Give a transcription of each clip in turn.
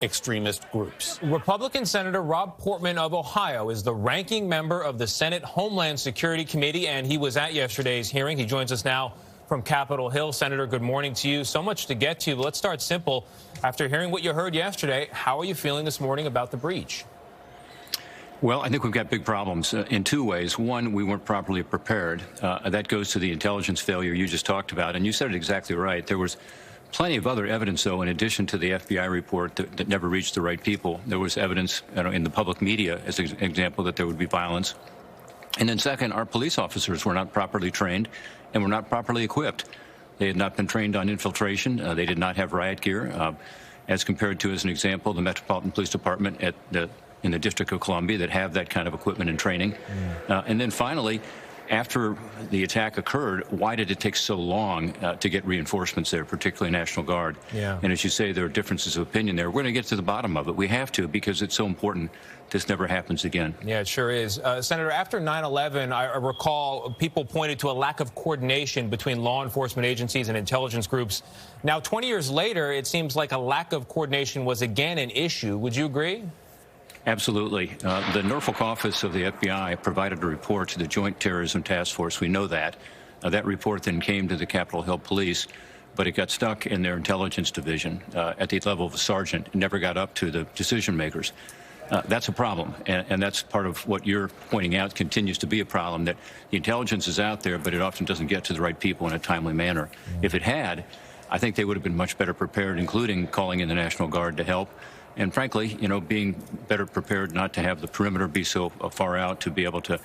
extremist groups. Republican Senator Rob Portman of Ohio is the ranking member of the Senate Homeland Security Committee, and he was at yesterday's hearing. He joins us now from Capitol Hill. Senator, good morning to you. So much to get to, but let's start simple. After hearing what you heard yesterday, how are you feeling this morning about the breach? Well, I think we've got big problems in two ways. One, we weren't properly prepared. That goes to the intelligence failure you just talked about, and you said it exactly right. There was plenty of other evidence, though, in addition to the FBI report that never reached the right people. There was evidence in the public media, as an example, that there would be violence. And then second, our police officers were not properly trained and were not properly equipped. They had not been trained on infiltration. They did not have riot gear, as compared to, as an example, the Metropolitan Police Department in the District of Columbia that have that kind of equipment and training. And then finally, after the attack occurred, why did it take so long to get reinforcements there, particularly National Guard? Yeah. And as you say, there are differences of opinion there. We're going to get to the bottom of it. We have to, because it's so important this never happens again. Yeah, it sure is. Senator, after 9/11, I recall people pointed to a lack of coordination between law enforcement agencies and intelligence groups. Now, 20 years later, it seems like a lack of coordination was again an issue. Would you agree? Absolutely. The Norfolk office of the FBI provided a report to the Joint Terrorism Task Force. We know that. That report then came to the Capitol Hill Police, but it got stuck in their intelligence division at the level of a sergeant. It never got up to the decision makers. That's a problem, and that's part of what you're pointing out continues to be a problem, that the intelligence is out there, but it often doesn't get to the right people in a timely manner. If it had, I think they would have been much better prepared, including calling in the National Guard to help. And frankly, being better prepared not to have the perimeter be so far out to be able to,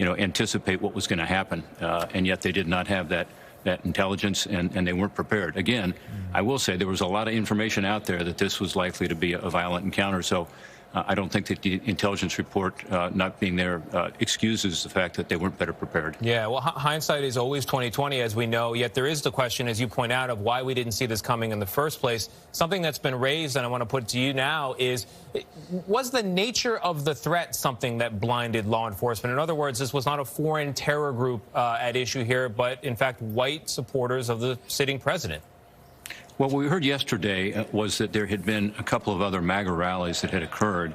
anticipate what was going to happen. And yet they did not have that intelligence, and they weren't prepared. Again, I will say there was a lot of information out there that this was likely to be a violent encounter. So I don't think that the intelligence report not being there excuses the fact that they weren't better prepared. Yeah, well, hindsight is always 20/20, as we know. Yet there is the question, as you point out, of why we didn't see this coming in the first place. Something that's been raised, and I want to put to you now, is was the nature of the threat something that blinded law enforcement? In other words, this was not a foreign terror group at issue here, but in fact white supporters of the sitting president. What we heard yesterday was that there had been a couple of other MAGA rallies that had occurred,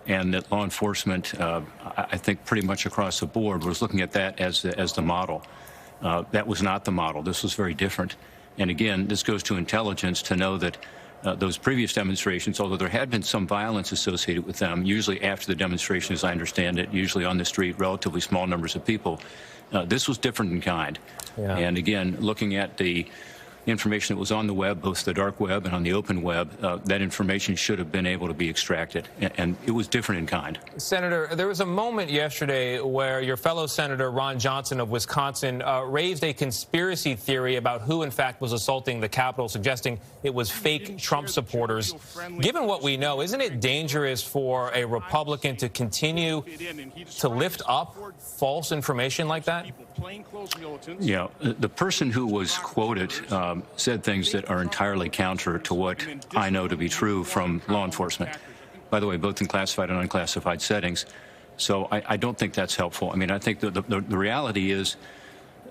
and that law enforcement, I think pretty much across the board, was looking at that as the model. That was not the model. This was very different. And again, this goes to intelligence to know that those previous demonstrations, although there had been some violence associated with them, usually after the demonstration, as I understand it, usually on the street, relatively small numbers of people, this was different in kind. Yeah. And again, looking at the information that was on the web, both the dark web and on the open web, that information should have been able to be extracted, and it was different in kind. Senator, there was a moment yesterday where your fellow Senator Ron Johnson of Wisconsin raised a conspiracy theory about who, in fact, was assaulting the Capitol, suggesting it was fake Trump supporters. Given what we know, isn't it dangerous for a Republican to continue to lift up false information like that? Yeah, the person who was quoted said things that are entirely counter to what I know to be true from law enforcement. By the way, both in classified and unclassified settings. So I don't think that's helpful. I mean, I think the reality is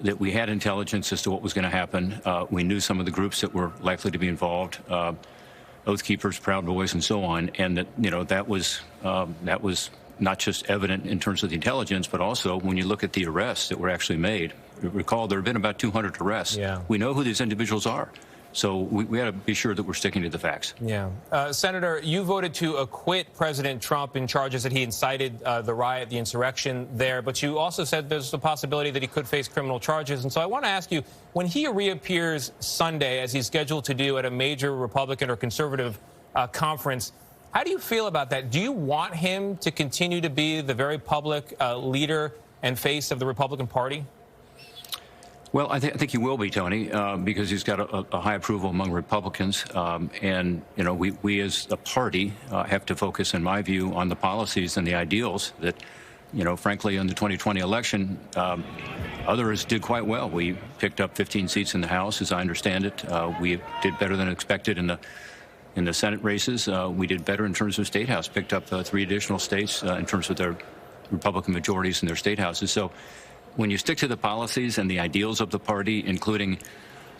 that we had intelligence as to what was going to happen. We knew some of the groups that were likely to be involved, Oath Keepers, Proud Boys, and so on, and that that was not just evident in terms of the intelligence, but also when you look at the arrests that were actually made. Recall, there have been about 200 arrests. Yeah. We know who these individuals are. So we got to be sure that we're sticking to the facts. Yeah. Senator, you voted to acquit President Trump in charges that he incited the riot, the insurrection there, but you also said there's a possibility that he could face criminal charges. And so I want to ask you, when he reappears Sunday, as he's scheduled to do at a major Republican or conservative conference, how do you feel about that? Do you want him to continue to be the very public leader and face of the Republican Party? Well, I think he will be, Tony, because he's got a high approval among Republicans. And, we as a party have to focus, in my view, on the policies and the ideals that, frankly, in the 2020 election, others did quite well. We picked up 15 seats in the House, as I understand it. We did better than expected in the Senate races. We did better in terms of State House, picked up 3 additional states in terms of their Republican majorities in their state houses. So when you stick to the policies and the ideals of the party, including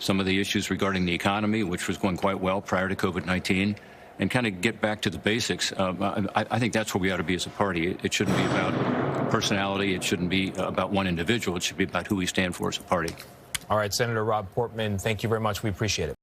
some of the issues regarding the economy, which was going quite well prior to COVID-19, and kind of get back to the basics. I think that's where we ought to be as a party. It shouldn't be about personality. It shouldn't be about one individual. It should be about who we stand for as a party. All right, Senator Rob Portman, thank you very much. We appreciate it.